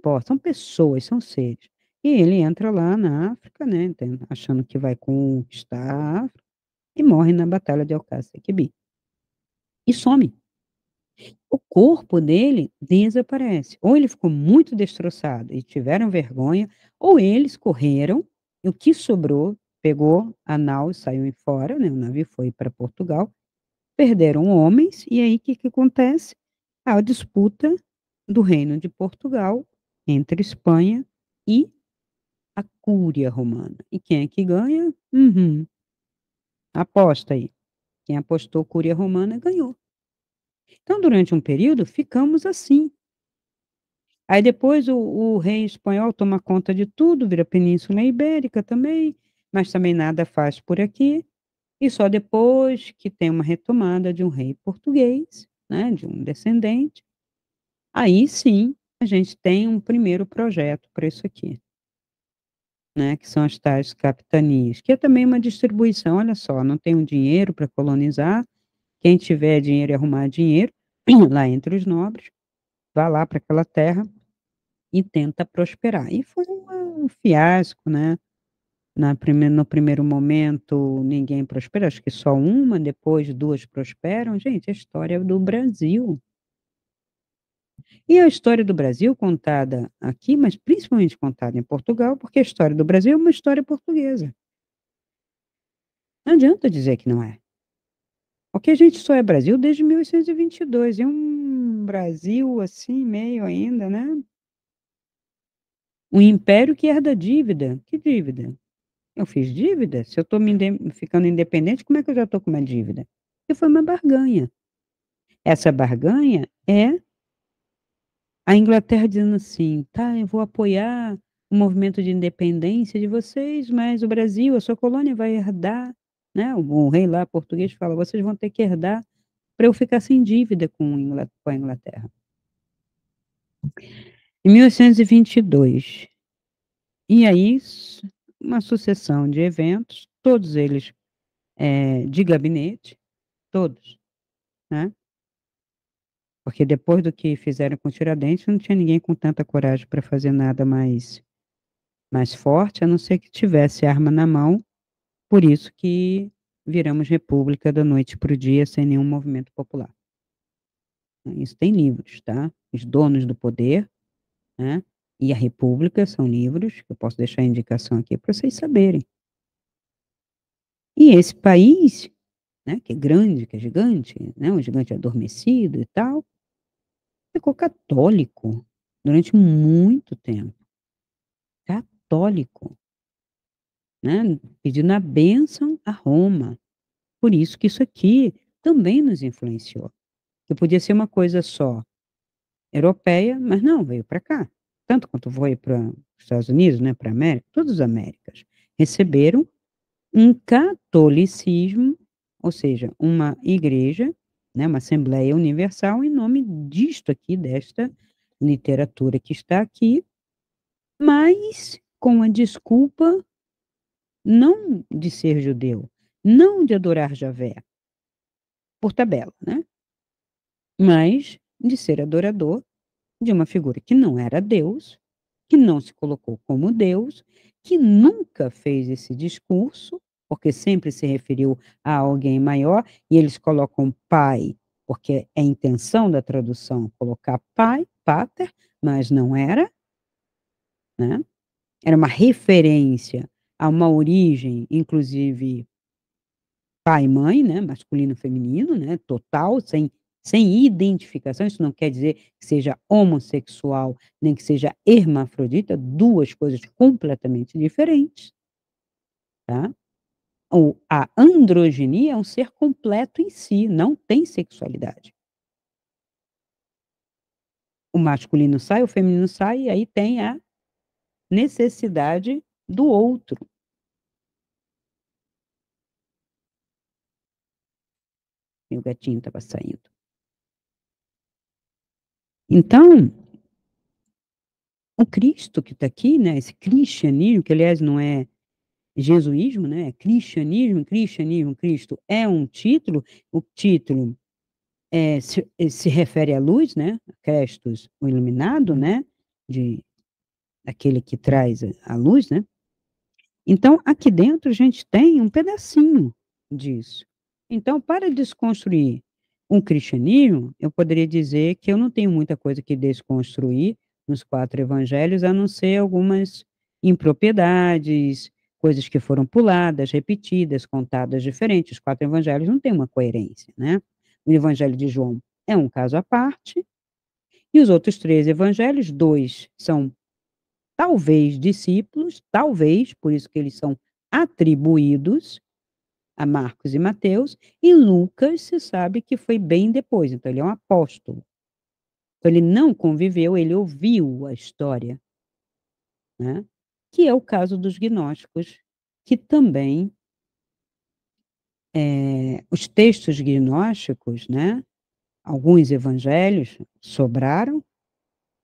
importa, são pessoas, são seres. E ele entra lá na África, né, achando que vai conquistar a África, e morre na batalha de Alcácer-Quibir. E some. O corpo dele desaparece. Ou ele ficou muito destroçado e tiveram vergonha, ou eles correram, e o que sobrou pegou a nau e saiu em fora, né, o navio foi para Portugal, perderam homens, e aí o que que acontece? A disputa do reino de Portugal entre Espanha e a Cúria Romana. E quem é que ganha? Uhum, aposta aí. Quem apostou Cúria Romana ganhou. Então, durante um período, ficamos assim. Aí depois o rei espanhol toma conta de tudo, vira Península Ibérica também, mas também nada faz por aqui. E só depois que tem uma retomada de um rei português, né, de um descendente, aí sim a gente tem um primeiro projeto para isso aqui, né, que são as tais capitanias, que é também uma distribuição, olha só, não tem um dinheiro para colonizar, quem tiver dinheiro e arrumar dinheiro, lá entre os nobres, vá lá para aquela terra e tenta prosperar. E foi um fiasco, né, no primeiro momento ninguém prospera, acho que só uma, depois 2 prosperam. Gente, a história do Brasil. E a história do Brasil contada aqui, mas principalmente contada em Portugal, porque a história do Brasil é uma história portuguesa. Não adianta dizer que não é. Porque a gente só é Brasil desde 1822, e um Brasil, assim, meio ainda, né, um império que herda dívida. Que dívida? Eu fiz dívida? Se eu estou ficando independente, como é que eu já estou com uma dívida? E foi uma barganha. Essa barganha é a Inglaterra dizendo assim: "Tá, eu vou apoiar o movimento de independência de vocês, mas o Brasil, a sua colônia vai herdar", né, o rei lá português fala: "Vocês vão ter que herdar para eu ficar sem dívida com a Inglaterra". Em 1822. E aí uma sucessão de eventos, todos eles, de gabinete, todos, né, porque depois do que fizeram com Tiradentes, não tinha ninguém com tanta coragem para fazer nada mais forte, a não ser que tivesse arma na mão, por isso que viramos república da noite para o dia, sem nenhum movimento popular. Isso tem livros, tá. Os Donos do Poder, né, e a República são livros, que eu posso deixar a indicação aqui para vocês saberem. E esse país, né, que é grande, que é gigante, né, um gigante adormecido e tal, ficou católico durante muito tempo. Católico, né, pedindo a bênção a Roma. Por isso que isso aqui também nos influenciou, que podia ser uma coisa só europeia, mas não, veio para cá. Tanto quanto foi para os Estados Unidos, né, pra América, todas as Américas receberam um catolicismo, ou seja, uma igreja, né, uma assembleia universal em nome disto aqui, desta literatura que está aqui, mas com a desculpa não de ser judeu, não de adorar Javé, por tabela, né, mas de ser adorador de uma figura que não era Deus, que não se colocou como Deus, que nunca fez esse discurso, porque sempre se referiu a alguém maior, e eles colocam pai, porque é a intenção da tradução colocar pai, pater, mas não era, né, era uma referência a uma origem, inclusive pai e mãe, né, masculino e feminino, né, total, sem identificação, isso não quer dizer que seja homossexual, nem que seja hermafrodita, 2 coisas completamente diferentes, tá. A androginia é um ser completo em si, não tem sexualidade. O masculino sai, o feminino sai, e aí tem a necessidade do outro. Meu gatinho estava saindo. Então, o Cristo que está aqui, né, esse cristianismo, que aliás não é jesuísmo, né, é cristianismo, cristianismo, Cristo é um título, o título, se refere à luz, né, Crestus, o iluminado, né, de aquele que traz a luz, né. Então, aqui dentro a gente tem um pedacinho disso. Então, para desconstruir um cristianismo, eu poderia dizer que eu não tenho muita coisa que desconstruir nos 4 evangelhos, a não ser algumas impropriedades, coisas que foram puladas, repetidas, contadas diferentes. Os 4 evangelhos não têm uma coerência, né. O evangelho de João é um caso à parte, e os outros 3 evangelhos, 2 são talvez discípulos, talvez, por isso que eles são atribuídos a Marcos e Mateus, e Lucas se sabe que foi bem depois, então ele é um apóstolo. Então ele não conviveu, ele ouviu a história, né, que é o caso dos gnósticos, que também, os textos gnósticos, né, alguns evangelhos sobraram,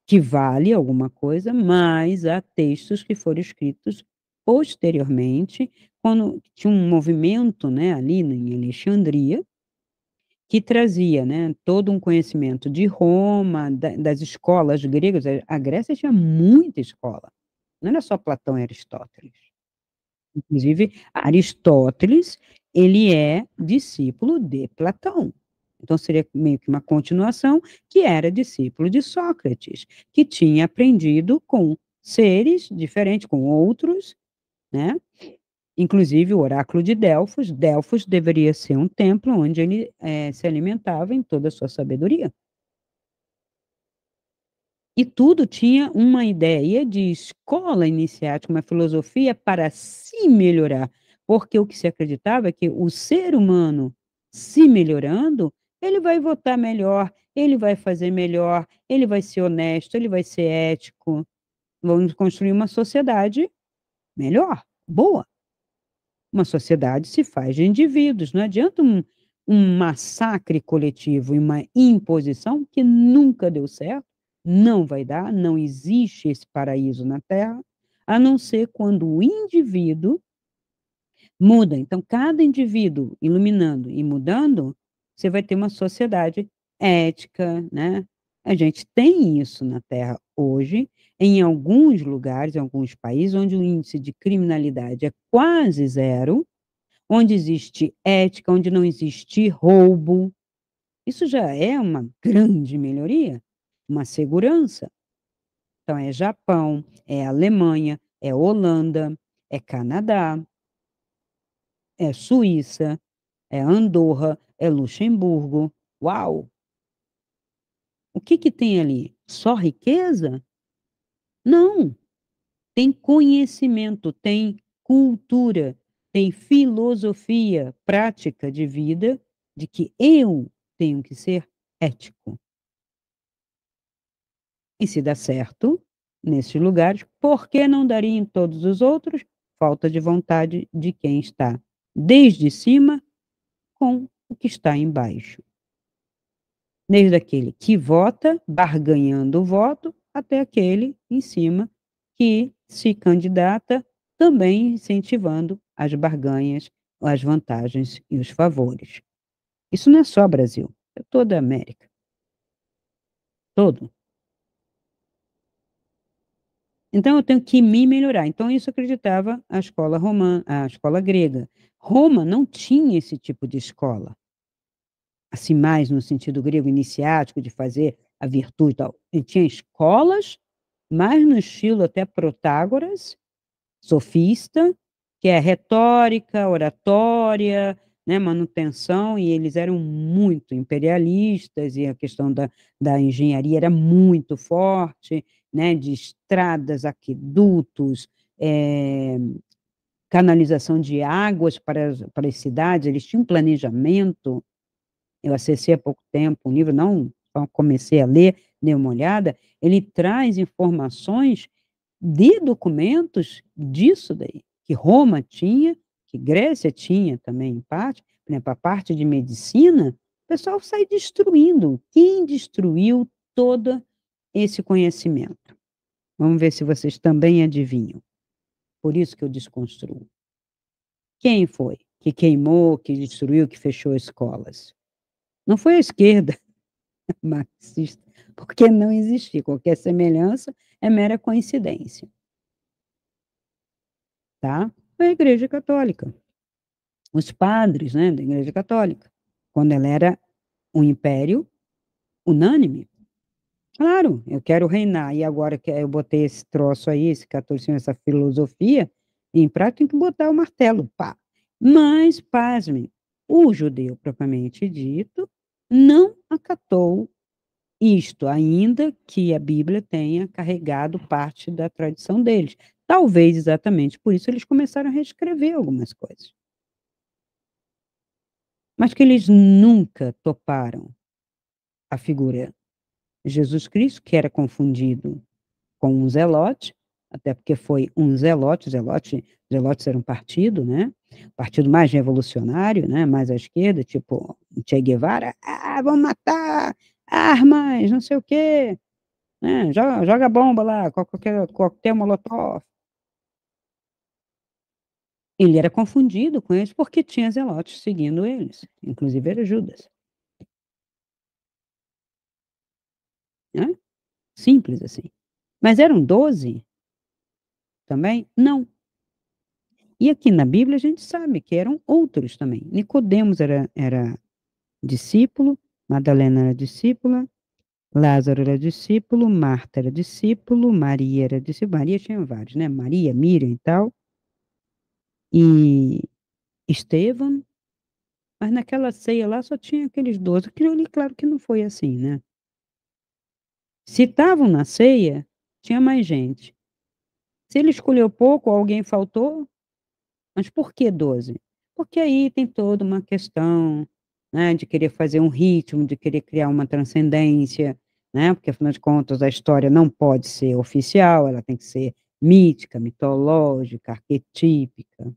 que vale alguma coisa, mas há textos que foram escritos posteriormente, quando tinha um movimento, né, ali em Alexandria, que trazia, né, todo um conhecimento de Roma, das escolas gregas, a Grécia tinha muita escola, não era só Platão e Aristóteles. Inclusive, Aristóteles, ele é discípulo de Platão. Então seria meio que uma continuação, que era discípulo de Sócrates, que tinha aprendido com seres diferentes, com outros, né, inclusive o oráculo de Delfos. Delfos deveria ser um templo onde ele, se alimentava em toda a sua sabedoria. E tudo tinha uma ideia de escola iniciática, uma filosofia para se melhorar, porque o que se acreditava é que o ser humano se melhorando, ele vai votar melhor, ele vai fazer melhor, ele vai ser honesto, ele vai ser ético. Vamos construir uma sociedade melhor, boa. Uma sociedade se faz de indivíduos, não adianta um massacre coletivo e uma imposição que nunca deu certo, não vai dar, não existe esse paraíso na Terra, a não ser quando o indivíduo muda. Então, cada indivíduo iluminando e mudando, você vai ter uma sociedade ética, né. A gente tem isso na Terra hoje, em alguns lugares, em alguns países, onde o índice de criminalidade é quase zero, onde existe ética, onde não existe roubo. Isso já é uma grande melhoria, uma segurança. Então é Japão, é Alemanha, é Holanda, é Canadá, é Suíça, é Andorra, é Luxemburgo. Uau! O que que tem ali? Só riqueza? Não, tem conhecimento, tem cultura, tem filosofia, prática de vida, de que eu tenho que ser ético. E se dá certo nesses lugares, por que não daria em todos os outros? Falta de vontade de quem está desde cima com o que está embaixo. Desde aquele que vota, barganhando o voto, até aquele em cima que se candidata, também incentivando as barganhas, as vantagens e os favores. Isso não é só Brasil, é toda a América, todo. Então eu tenho que me melhorar. Então isso acreditava a escola grega. Roma não tinha esse tipo de escola, assim, mais no sentido grego iniciático de fazer a virtude e tal. E tinha escolas, mais no estilo até Protágoras, sofista, que é retórica, oratória, né, manutenção, e eles eram muito imperialistas, e a questão da engenharia era muito forte, né, de estradas, aquedutos, canalização de águas para as cidades, eles tinham um planejamento. Eu acessei há pouco tempo um livro, não só comecei a ler, dei uma olhada, ele traz informações de documentos disso daí, que Roma tinha, que Grécia tinha também em parte, por exemplo, a parte de medicina, o pessoal sai destruindo. Quem destruiu todo esse conhecimento? Vamos ver se vocês também adivinham. Por isso que eu desconstruo. Quem foi que queimou, que destruiu, que fechou escolas? Não foi a esquerda marxista, porque não existia qualquer semelhança, é mera coincidência, tá? A Igreja Católica, os padres, né, da Igreja Católica, quando ela era um império unânime. Claro, eu quero reinar, e agora que eu botei esse troço aí, esse catolicismo, essa filosofia, em prática, tem que botar o martelo, pá. Mas, pasmem, o judeu propriamente dito não acatou isto, ainda que a Bíblia tenha carregado parte da tradição deles. Talvez exatamente por isso eles começaram a reescrever algumas coisas. Mas que eles nunca toparam a figura de Jesus Cristo, que era confundido com um zelote, até porque foi um zelotes era um partido, né? Partido mais revolucionário, né? Mais à esquerda, tipo Che Guevara, vamos matar, armas, não sei o quê, né? Joga bomba lá, qualquer coquetel molotov. Ele era confundido com eles porque tinha zelotes seguindo eles, inclusive era Judas, né? Simples assim. Mas eram 12 também? Não. E aqui na Bíblia a gente sabe que eram outros também. Nicodemos era discípulo, Madalena era discípula, Lázaro era discípulo, Marta era discípulo, Maria era discípula. Maria tinha vários, né? Maria, Miriam e tal. E Estevão, mas naquela ceia lá só tinha aqueles 12. Aquilo ali, claro que não foi assim, né? Se estavam na ceia, tinha mais gente. Se ele escolheu pouco, alguém faltou, mas por que 12? Porque aí tem toda uma questão, né, de querer fazer um ritmo, de querer criar uma transcendência, né, porque afinal de contas a história não pode ser oficial, ela tem que ser mítica, mitológica, arquetípica.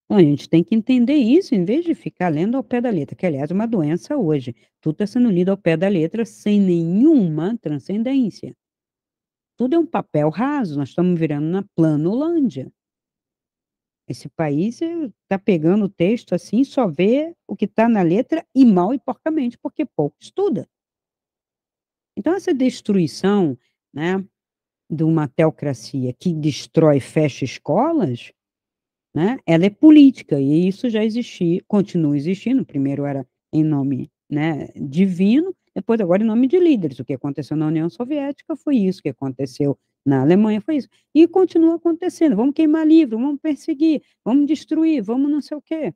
Então, a gente tem que entender isso em vez de ficar lendo ao pé da letra, que aliás é uma doença hoje. Tudo está sendo lido ao pé da letra sem nenhuma transcendência. Tudo é um papel raso, nós estamos virando na planolândia. Esse país está pegando o texto assim, só vê o que está na letra e mal e porcamente, porque pouco estuda. Então, essa destruição, né, de uma teocracia que destrói, fecha escolas, né, ela é política, e isso já existia, continua existindo. Primeiro era em nome, né, divino, depois agora em nome de líderes. O que aconteceu na União Soviética foi isso, o que aconteceu na Alemanha foi isso. E continua acontecendo. Vamos queimar livro, vamos perseguir, vamos destruir, vamos não sei o quê.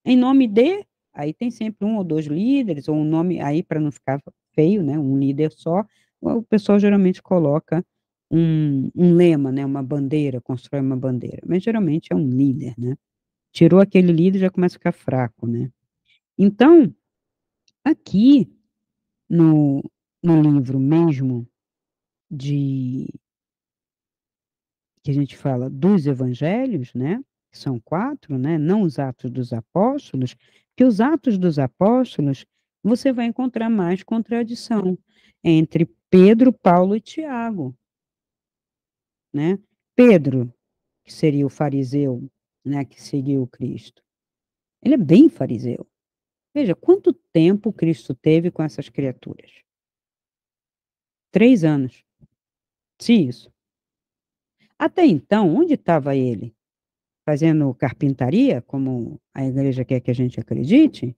Em nome de, aí tem sempre um ou dois líderes, ou um nome, aí para não ficar feio, né, um líder só, o pessoal geralmente coloca um lema, né, uma bandeira, constrói uma bandeira, mas geralmente é um líder, né. Tirou aquele líder, já começa a ficar fraco, né. Então, aqui no no livro mesmo de que a gente fala dos evangelhos, né, que são 4, né, não os Atos dos Apóstolos, que os Atos dos Apóstolos, você vai encontrar mais contradição entre Pedro, Paulo e Tiago, né. Pedro, que seria o fariseu, né, que seguiu Cristo, ele é bem fariseu. Veja quanto tempo Cristo teve com essas criaturas. 3 anos, se isso. Até então, onde estava ele? Fazendo carpintaria, como a igreja quer que a gente acredite?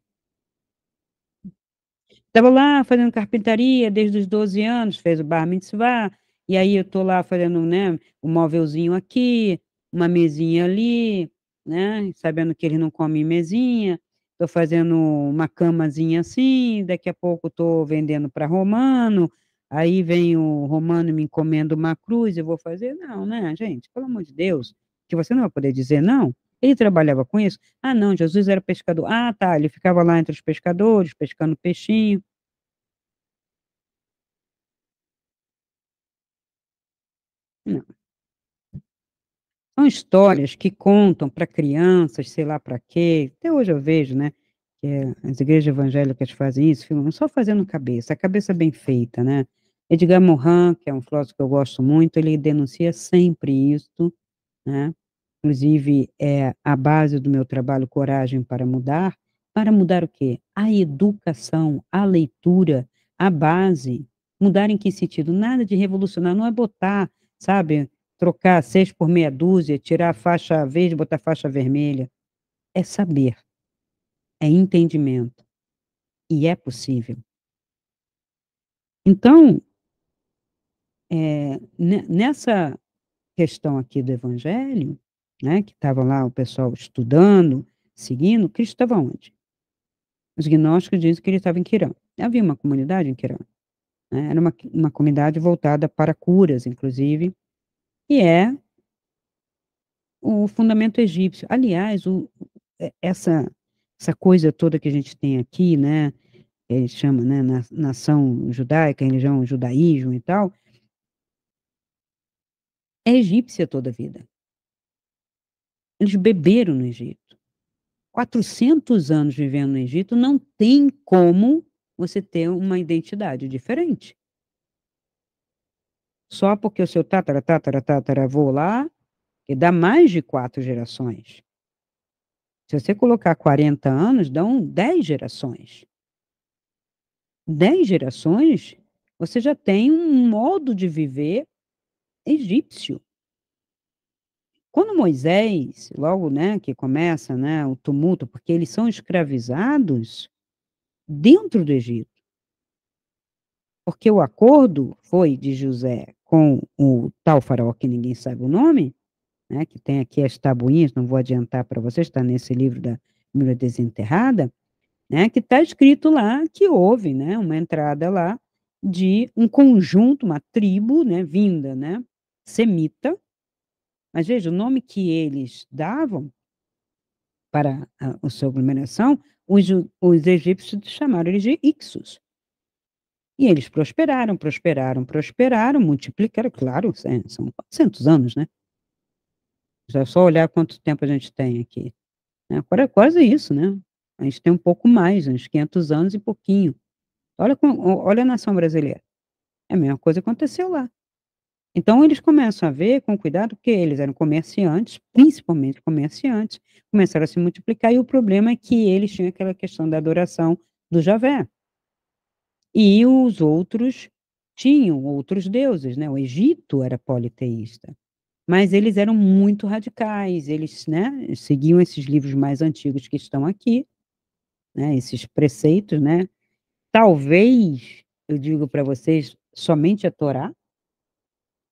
Estava lá fazendo carpintaria desde os 12 anos, fez o bar mitzvah, e aí eu estou lá fazendo, né, um móvelzinho aqui, uma mesinha ali, né, sabendo que ele não come em mesinha, estou fazendo uma camazinha assim, daqui a pouco estou vendendo para romano, aí vem o romano e me encomenda uma cruz, eu vou fazer? Não, né, gente, pelo amor de Deus, que você não vai poder dizer não? Ele trabalhava com isso? Ah, não, Jesus era pescador. Ah, tá, ele ficava lá entre os pescadores, pescando peixinho. Não. São histórias que contam para crianças, sei lá para quê. Até hoje eu vejo, né, que as igrejas evangélicas fazem isso, ficam só fazendo cabeça, a cabeça bem feita, né. Edgar Morin, que é um filósofo que eu gosto muito, ele denuncia sempre isso, né. Inclusive, é a base do meu trabalho Coragem para mudar o quê? A educação, a leitura, a base. Mudar em que sentido? Nada de revolucionar, não é botar, sabe, trocar 6 por meia dúzia, tirar a faixa verde, botar faixa vermelha. É saber, é entendimento, e é possível. Então, nessa questão aqui do evangelho, né, que estava lá o pessoal estudando, seguindo, Cristo estava onde? Os gnósticos dizem que ele estava em Quirã. Havia uma comunidade em Quirã, né, era uma comunidade voltada para curas, inclusive, e é o fundamento egípcio. Aliás, essa coisa toda que a gente tem aqui, né, eles chamam, né, nação judaica, religião, judaísmo e tal, é egípcia toda a vida. Eles beberam no Egito. 400 anos vivendo no Egito, não tem como você ter uma identidade diferente. Só porque o seu tataravô lá, que dá mais de 4 gerações. Se você colocar 40 anos, dão 10 gerações. 10 gerações, você já tem um modo de viver egípcio. Quando Moisés, logo, né, que começa, né, o tumulto, porque eles são escravizados dentro do Egito, porque o acordo foi de José com o tal faraó que ninguém sabe o nome, né, que tem aqui as tabuinhas, não vou adiantar para vocês, está nesse livro da Bíblia Desenterrada, né, que está escrito lá que houve, né, uma entrada lá de um conjunto, uma tribo, né, vinda, né, semita, mas veja, o nome que eles davam para a sua aglomeração, os egípcios chamaram eles de Ixos. E eles prosperaram, prosperaram, prosperaram, multiplicaram, claro, são 400 anos, né? É só olhar quanto tempo a gente tem aqui, né? Agora é quase isso, né? A gente tem um pouco mais, uns 500 anos e pouquinho. Olha a nação brasileira, é a mesma coisa que aconteceu lá. Então eles começam a ver com cuidado, porque eles eram comerciantes, principalmente comerciantes, começaram a se multiplicar e o problema é que eles tinham aquela questão da adoração do Javé. E os outros tinham outros deuses, né, o Egito era politeísta, mas eles eram muito radicais, eles, né, seguiam esses livros mais antigos que estão aqui, né, esses preceitos, né, talvez, eu digo para vocês, somente a Torá,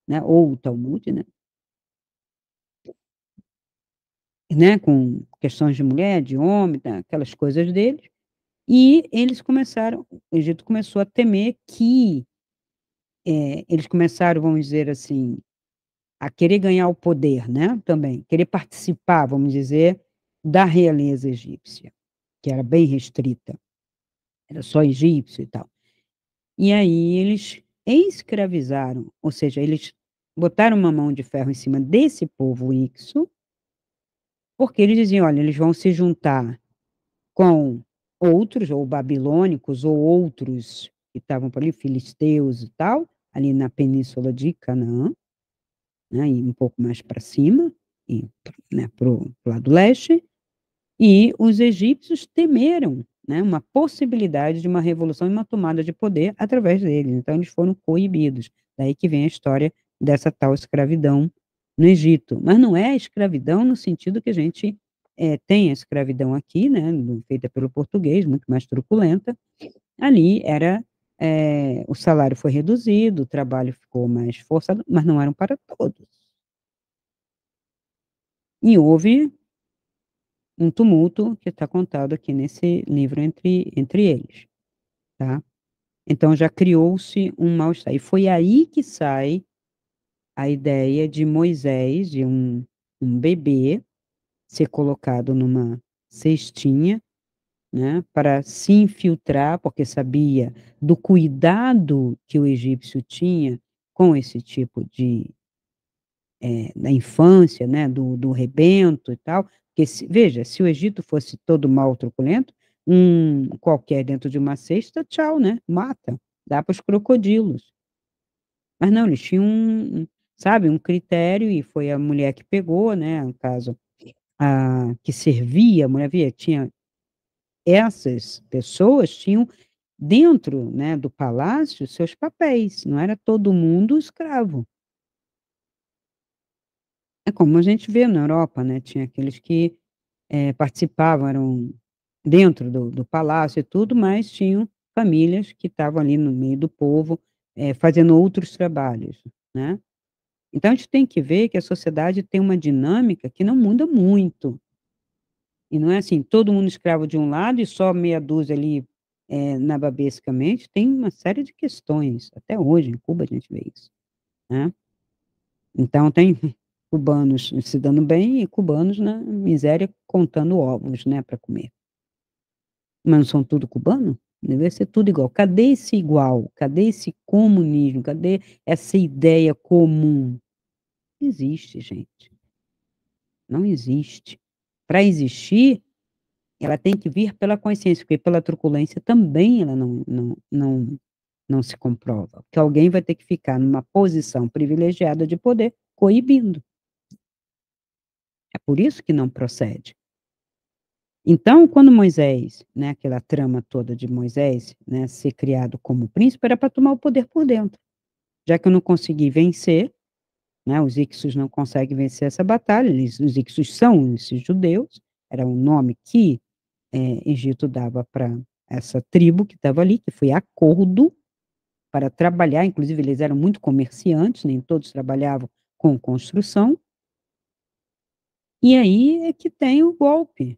né, ou o Talmud, né, com questões de mulher, de homem, tá, aquelas coisas deles, e eles começaram o Egito começou a temer que, eles começaram, vamos dizer assim, a querer ganhar o poder, né, também, querer participar, vamos dizer, da realeza egípcia, que era bem restrita, era só egípcio e tal. E aí eles escravizaram, ou seja, eles botaram uma mão de ferro em cima desse povo Ixo, porque eles diziam: "Olha, eles vão se juntar com outros, ou babilônicos, ou outros que estavam por ali, filisteus e tal, ali na península de Canaã, né, e um pouco mais para cima, e, né, para o lado leste, e os egípcios temeram, né, uma possibilidade de uma revolução e uma tomada de poder através deles, então eles foram coibidos. Daí que vem a história dessa tal escravidão no Egito. Mas não é a escravidão no sentido que a gente, tem a escravidão aqui, né, feita pelo português, muito mais truculenta. Ali era, o salário foi reduzido, o trabalho ficou mais forçado, mas não eram para todos. E houve um tumulto que está contado aqui nesse livro entre eles, tá. Então já criou-se um mal-estar, e foi aí que sai a ideia de Moisés, de um bebê, ser colocado numa cestinha, né, para se infiltrar, porque sabia do cuidado que o egípcio tinha com esse tipo de, da infância, né, do rebento e tal, porque veja, se o Egito fosse todo mal truculento, um qualquer dentro de uma cesta, tchau, né, mata, dá para os crocodilos. Mas não, eles tinham sabe, um critério e foi a mulher que pegou, né, no caso, a que servia, a mulher via tinha essas pessoas tinham dentro, né, do palácio, seus papéis, não era todo mundo escravo. É como a gente vê na Europa, né, tinha aqueles que, participavam, eram dentro do palácio e tudo, mas tinham famílias que estavam ali no meio do povo, fazendo outros trabalhos, né. Então a gente tem que ver que a sociedade tem uma dinâmica que não muda muito, e não é assim, todo mundo escravo de um lado e só meia dúzia ali, nababescamente, tem uma série de questões, até hoje em Cuba a gente vê isso, né. Então tem cubanos se dando bem e cubanos na miséria contando ovos, né, para comer. Mas não são tudo cubano? Deveria ser tudo igual. Cadê esse igual? Cadê esse comunismo? Cadê essa ideia comum? Não existe, gente, não existe. Para existir, ela tem que vir pela consciência, porque pela truculência também ela não se comprova, porque alguém vai ter que ficar numa posição privilegiada de poder, coibindo. É por isso que não procede. Então, quando Moisés, né, aquela trama toda de Moisés, né, ser criado como príncipe, era para tomar o poder por dentro. Já que eu não consegui vencer, né, os Hicsos não conseguem vencer essa batalha, os Hicsos são esses judeus, era o nome que Egito dava para essa tribo que estava ali, que foi acordo para trabalhar, inclusive eles eram muito comerciantes, nem todos trabalhavam com construção, e aí é que tem o golpe.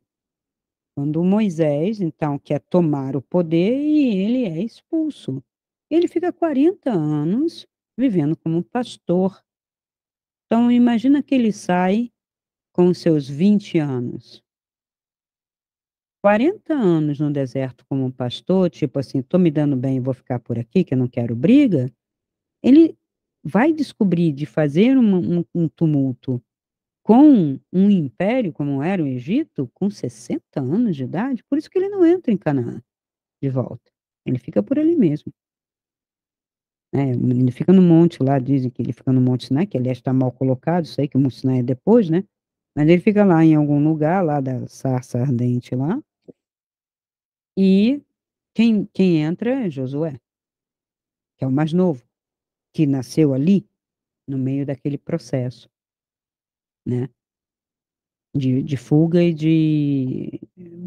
Quando Moisés, então, quer tomar o poder e ele é expulso. Ele fica 40 anos vivendo como pastor. Então, imagina que ele sai com os seus 20 anos. 40 anos no deserto como pastor, tipo assim, estou me dando bem, vou ficar por aqui, que eu não quero briga. Ele vai descobrir de fazer um tumulto com um império como era o Egito, com 60 anos de idade, por isso que ele não entra em Canaã. De volta. Ele fica por ali mesmo, né, ele fica no monte lá, dizem que ele fica no Monte Sinai, que aliás está mal colocado, isso aí que o Monte Sinai é depois, né, mas ele fica lá em algum lugar lá da sarça ardente lá, e quem entra é Josué, que é o mais novo, que nasceu ali, no meio daquele processo, né, de fuga e de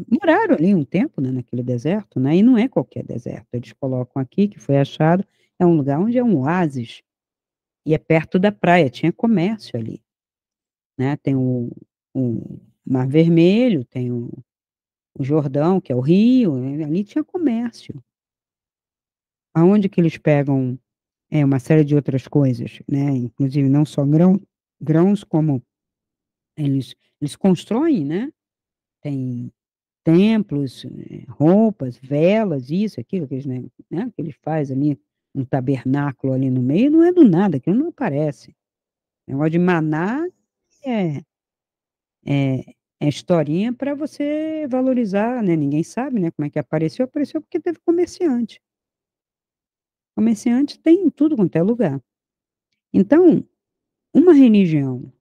moraram ali um tempo, né, naquele deserto, né, e não é qualquer deserto, eles colocam aqui que foi achado, é um lugar onde é um oásis. E é perto da praia, tinha comércio ali, né, tem o Mar Vermelho, tem o Jordão, que é o rio, né, ali tinha comércio. Aonde que eles pegam, uma série de outras coisas, né, inclusive não só grãos como eles constroem, né, tem templos, roupas, velas, isso, aquilo que eles, né, que eles faz ali, um tabernáculo ali no meio, não é do nada, aquilo não aparece. Negócio de maná é É é historinha para você valorizar, né, ninguém sabe, né, como é que apareceu, apareceu porque teve comerciante. Comerciante tem em tudo quanto é lugar. Então, uma religião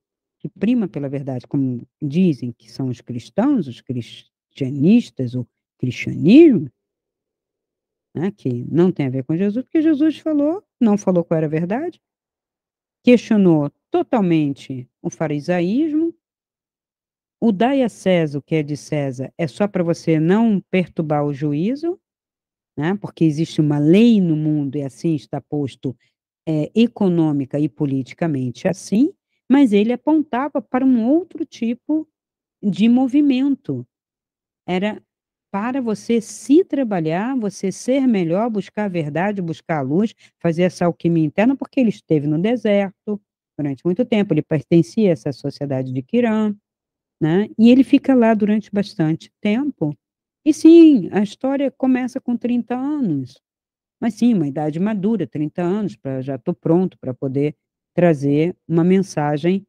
que prima pela verdade, como dizem que são os cristãos, os cristianistas, o cristianismo, né, que não tem a ver com Jesus, porque Jesus falou não falou qual era a verdade, questionou totalmente o farisaísmo. O dai a César o que é de César é só para você não perturbar o juízo, né, porque existe uma lei no mundo e assim está posto, econômica e politicamente assim, mas ele apontava para um outro tipo de movimento. Era para você se trabalhar, você ser melhor, buscar a verdade, buscar a luz, fazer essa alquimia interna, porque ele esteve no deserto durante muito tempo, ele pertencia a essa sociedade de Quirã. Né, e ele fica lá durante bastante tempo. E sim, a história começa com 30 anos, mas sim, uma idade madura, 30 anos, para já estou pronto para poder trazer uma mensagem,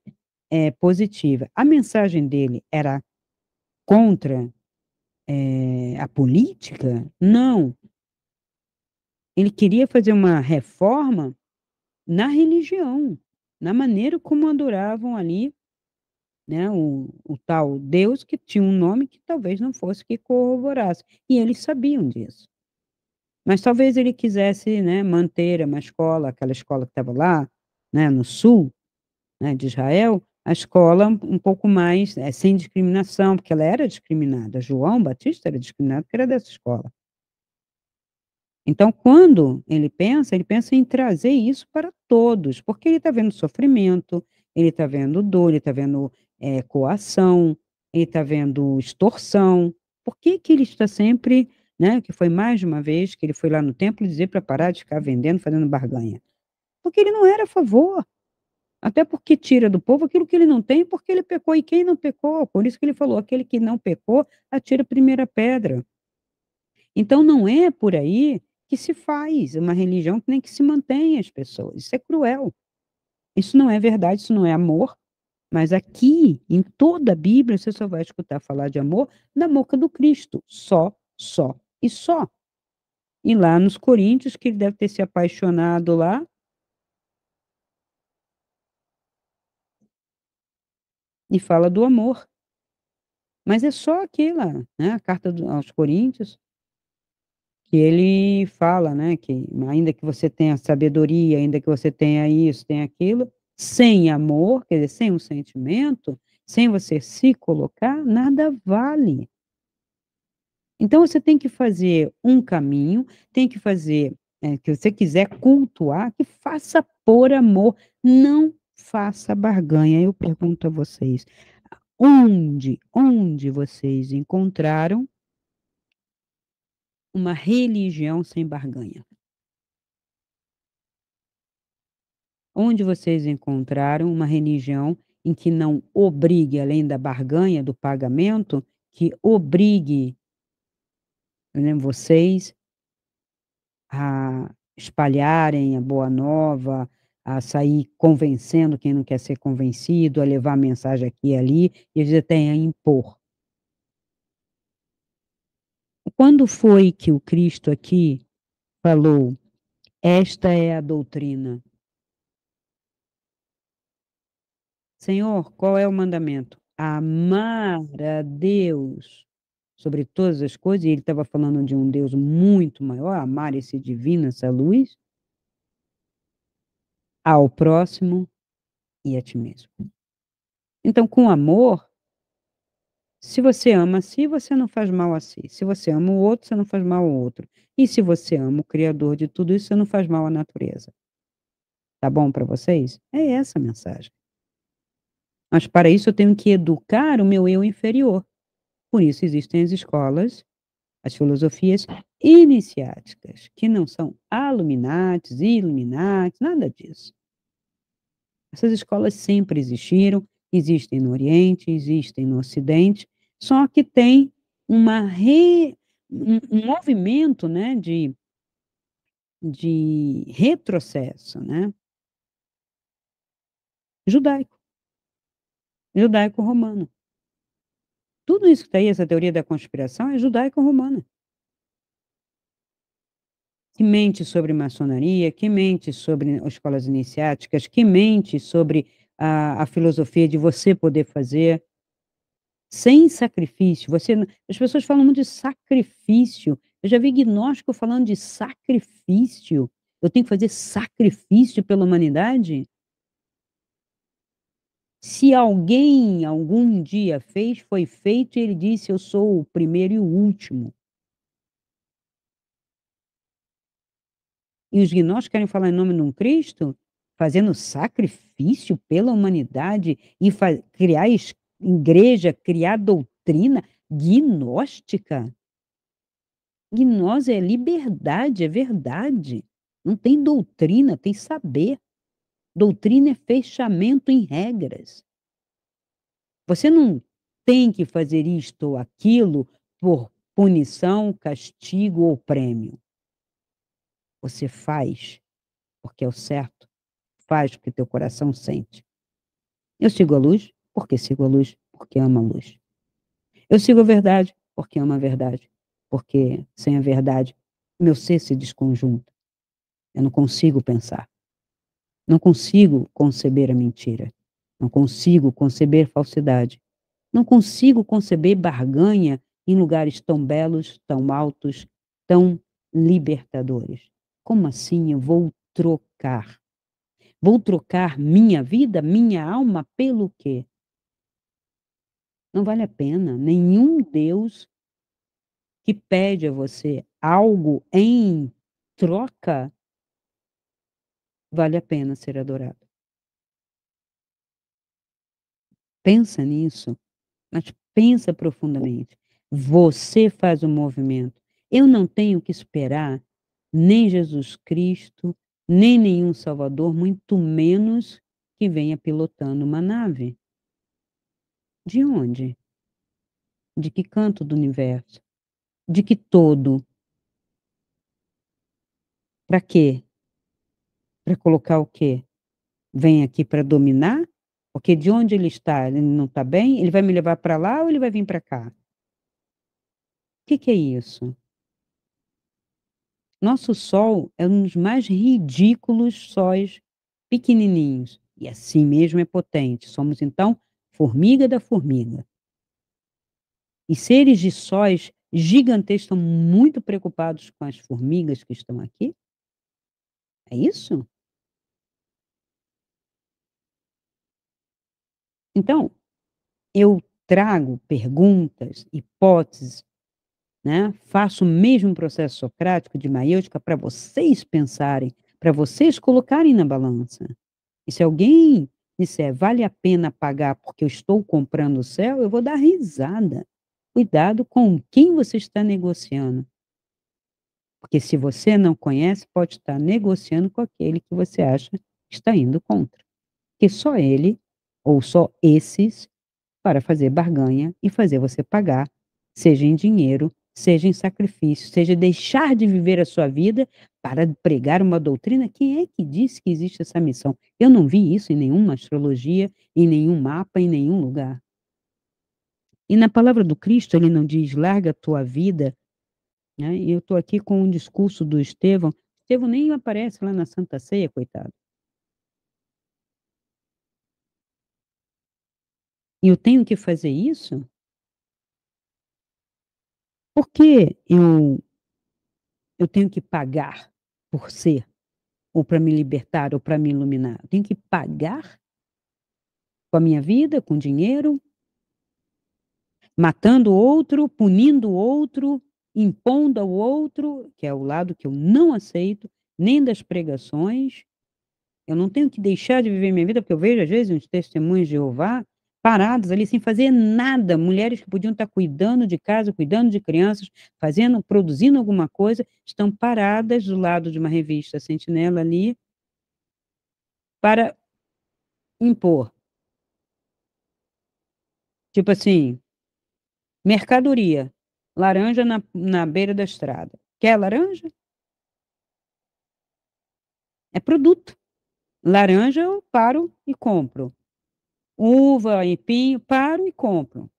positiva. A mensagem dele era contra, a política? Não, ele queria fazer uma reforma na religião, na maneira como adoravam ali, né, o tal Deus que tinha um nome que talvez não fosse que corroborasse, e eles sabiam disso. Mas talvez ele quisesse, né, manter uma escola, aquela escola que estava lá, né, no sul, né, de Israel, a escola um pouco mais, sem discriminação, porque ela era discriminada. João Batista era discriminado porque era dessa escola. Então, quando ele pensa em trazer isso para todos, porque ele está vendo sofrimento, ele está vendo dor, ele está vendo, coação, ele está vendo extorsão. Por que que ele está sempre, né, que foi mais de uma vez que ele foi lá no templo dizer para parar de ficar vendendo, fazendo barganha. Porque ele não era a favor, até porque tira do povo aquilo que ele não tem, porque ele pecou, e quem não pecou? Por isso que ele falou: "Aquele que não pecou, atire a primeira pedra". Então não é por aí que se faz uma religião que nem que se mantém as pessoas, isso é cruel, isso não é verdade, isso não é amor, mas aqui, em toda a Bíblia, você só vai escutar falar de amor na boca do Cristo, só e só. E lá nos Coríntios, que ele deve ter se apaixonado lá, e fala do amor, mas é só aquilo, né, a carta aos Coríntios, que ele fala, né, que ainda que você tenha sabedoria, ainda que você tenha isso, tenha aquilo, sem amor, quer dizer, sem um sentimento, sem você se colocar, nada vale. Então você tem que fazer um caminho, tem que fazer, que você quiser cultuar, que faça por amor, não faça barganha. Eu pergunto a vocês, onde vocês encontraram uma religião sem barganha? Onde vocês encontraram uma religião em que não obrigue, além da barganha, do pagamento, que obrigue, né, vocês a espalharem a boa nova, a sair convencendo quem não quer ser convencido, a levar a mensagem aqui e ali, e às vezes até a impor. Quando foi que o Cristo aqui falou: "Esta é a doutrina"? Senhor, qual é o mandamento? Amar a Deus sobre todas as coisas, e ele estava falando de um Deus muito maior, amar esse divino, essa luz, ao próximo e a ti mesmo. Então, com amor, se você ama a si, você não faz mal a si. Se você ama o outro, você não faz mal ao outro. E se você ama o Criador de tudo isso, você não faz mal à natureza. Tá bom para vocês? É essa a mensagem. Mas para isso eu tenho que educar o meu eu inferior. Por isso existem as escolas, as filosofias iniciáticas, que não são aluminates, iluminatis, nada disso. Essas escolas sempre existiram, existem no Oriente, existem no Ocidente, só que tem uma um movimento, né, de retrocesso, né, judaico, judaico-romano. Tudo isso que está aí, essa teoria da conspiração, é judaico-romana. Que mente sobre maçonaria, que mente sobre escolas iniciáticas, que mente sobre a filosofia de você poder fazer sem sacrifício. Você não, as pessoas falam muito de sacrifício. Eu já vi gnóstico falando de sacrifício. Eu tenho que fazer sacrifício pela humanidade? Se alguém algum dia fez, foi feito e ele disse: "Eu sou o primeiro e o último". E os gnósticos querem falar em nome de um Cristo, fazendo sacrifício pela humanidade e criar igreja, criar doutrina gnóstica. Gnose é liberdade, é verdade. Não tem doutrina, tem saber. Doutrina é fechamento em regras. Você não tem que fazer isto ou aquilo por punição, castigo ou prêmio. Você faz porque é o certo, faz o que teu coração sente. Eu sigo a luz porque sigo a luz, porque amo a luz. Eu sigo a verdade porque amo a verdade, porque sem a verdade meu ser se desconjunta. Eu não consigo pensar. Não consigo conceber a mentira, não consigo conceber falsidade, não consigo conceber barganha em lugares tão belos, tão altos, tão libertadores. Como assim eu vou trocar? Vou trocar minha vida, minha alma pelo quê? Não vale a pena. Nenhum Deus que pede a você algo em troca, vale a pena ser adorado. Pensa nisso, mas pensa profundamente. Você faz o movimento. Eu não tenho que esperar nem Jesus Cristo, nem nenhum Salvador, muito menos que venha pilotando uma nave. De onde? De que canto do universo? De que todo? Para quê? Para colocar o quê? Vem aqui para dominar? Porque de onde ele está? Ele não está bem? Ele vai me levar para lá ou ele vai vir para cá? O que que é isso? Nosso Sol é um dos mais ridículos sóis pequenininhos, e assim mesmo é potente. Somos, então, formiga da formiga. E seres de sóis gigantescos estão muito preocupados com as formigas que estão aqui? É isso? Então, eu trago perguntas, hipóteses, né, faço o mesmo processo socrático de maiêutica para vocês pensarem, para vocês colocarem na balança. E se alguém disser: "Vale a pena pagar porque eu estou comprando o céu", eu vou dar risada. Cuidado com quem você está negociando, porque se você não conhece, pode estar negociando com aquele que você acha que está indo contra. Que só ele, ou só esses, para fazer barganha e fazer você pagar, seja em dinheiro, seja em sacrifício, seja deixar de viver a sua vida para pregar uma doutrina. Quem é que disse que existe essa missão? Eu não vi isso em nenhuma astrologia, em nenhum mapa, em nenhum lugar. E na palavra do Cristo, ele não diz: "Larga a tua vida", né, e eu estou aqui com um discurso do Estevão. Estevão nem aparece lá na Santa Ceia, coitado. E eu tenho que fazer isso? Por que eu tenho que pagar por ser? Ou para me libertar, ou para me iluminar? Eu tenho que pagar com a minha vida, com dinheiro, matando o outro, punindo o outro, impondo ao outro, que é o lado que eu não aceito, nem das pregações. Eu não tenho que deixar de viver minha vida, porque eu vejo às vezes uns testemunhos de Jeová parados ali sem fazer nada, mulheres que podiam estar cuidando de casa, cuidando de crianças, fazendo, produzindo alguma coisa, estão paradas do lado de uma revista Sentinela ali para impor. Tipo assim, mercadoria, laranja na beira da estrada. Quer laranja? É produto. Laranja eu paro e compro. Uva, aipim, paro e compro.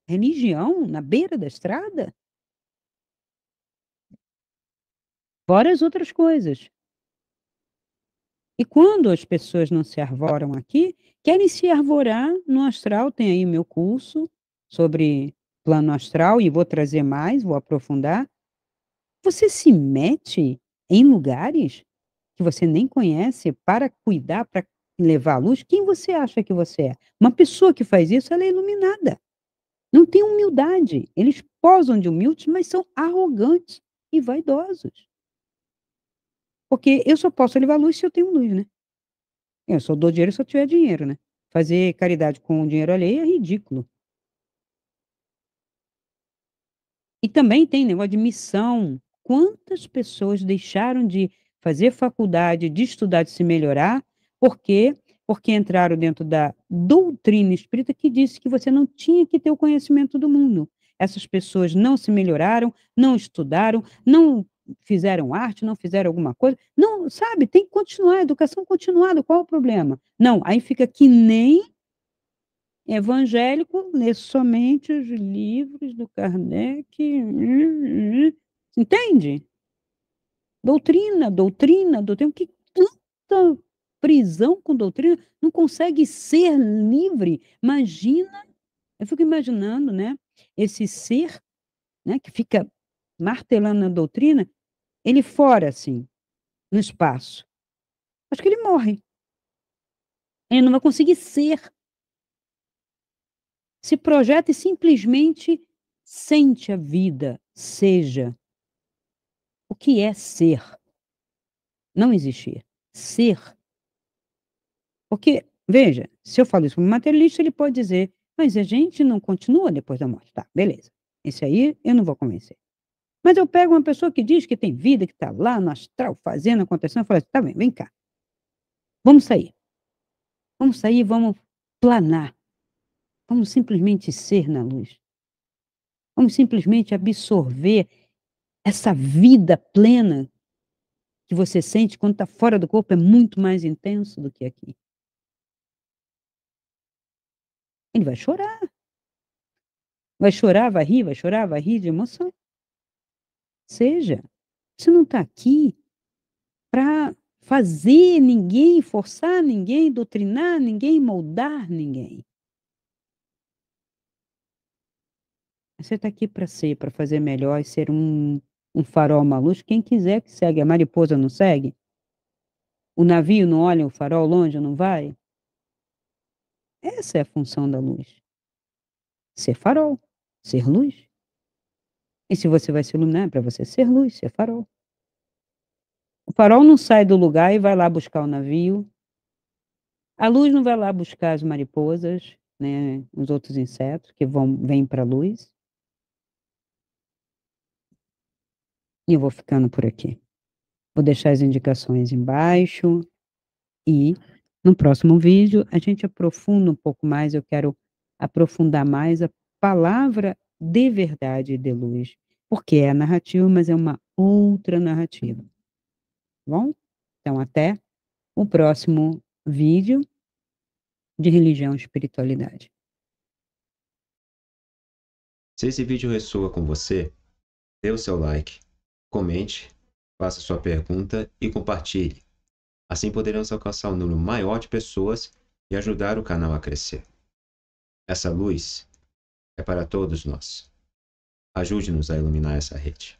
Religião na beira da estrada? Fora as outras coisas. E quando as pessoas não se arvoram aqui, querem se arvorar no astral. Tem aí meu curso sobre plano astral e vou trazer mais, vou aprofundar. Você se mete em lugares que você nem conhece para cuidar, para levar a luz, quem você acha que você é? Uma pessoa que faz isso, ela é iluminada. Não tem humildade. Eles posam de humildes, mas são arrogantes e vaidosos. Porque eu só posso levar luz se eu tenho luz, né? Eu só dou dinheiro se eu tiver dinheiro, né? Fazer caridade com o dinheiro alheio é ridículo. E também tem negócio de missão. Quantas pessoas deixaram de fazer faculdade, de estudar, de se melhorar, por quê? Porque entraram dentro da doutrina espírita que disse que você não tinha que ter o conhecimento do mundo. Essas pessoas não se melhoraram, não estudaram, não fizeram arte, não fizeram alguma coisa. Não, sabe, tem que continuar, educação continuada, qual o problema? Não, aí fica que nem evangélico, lê somente os livros do Kardec, entende? Doutrina, doutrina, doutrina, que tanta prisão com doutrina, não consegue ser livre. Imagina, eu fico imaginando, né, esse ser, né, que fica martelando na doutrina, ele fora, assim, no espaço, acho que ele morre. Ele não vai conseguir ser. Se projeta e simplesmente sente a vida, seja. O que é ser? Não existir. Ser. Porque, veja, se eu falo isso para um materialista, ele pode dizer: "Mas a gente não continua depois da morte". Tá, beleza. Esse aí eu não vou convencer. Mas eu pego uma pessoa que diz que tem vida, que está lá no astral fazendo, acontecendo, eu falo assim: "Tá bem, vem cá, vamos sair. Vamos sair, vamos planar. Vamos simplesmente ser na luz. Vamos simplesmente absorver essa vida plena que você sente quando está fora do corpo, é muito mais intenso do que aqui". Ele vai chorar, vai rir de emoção. Seja. Você não está aqui para fazer ninguém, forçar ninguém, doutrinar ninguém, moldar ninguém. Você está aqui para ser, para fazer melhor e ser um farol, uma luz. Quem quiser que segue, a mariposa não segue? O navio não olha o farol longe, não vai? Essa é a função da luz. Ser farol, ser luz. E se você vai se iluminar, é para você ser luz, ser farol. O farol não sai do lugar e vai lá buscar o navio. A luz não vai lá buscar as mariposas, né, os outros insetos que vêm para a luz. E eu vou ficando por aqui. Vou deixar as indicações embaixo e no próximo vídeo a gente aprofunda um pouco mais, eu quero aprofundar mais a palavra de verdade e de luz, porque é narrativa, mas é uma outra narrativa, tá bom? Então até o próximo vídeo de religião e espiritualidade. Se esse vídeo ressoa com você, dê o seu like, comente, faça sua pergunta e compartilhe. Assim poderemos alcançar um número maior de pessoas e ajudar o canal a crescer. Essa luz é para todos nós. Ajude-nos a iluminar essa rede.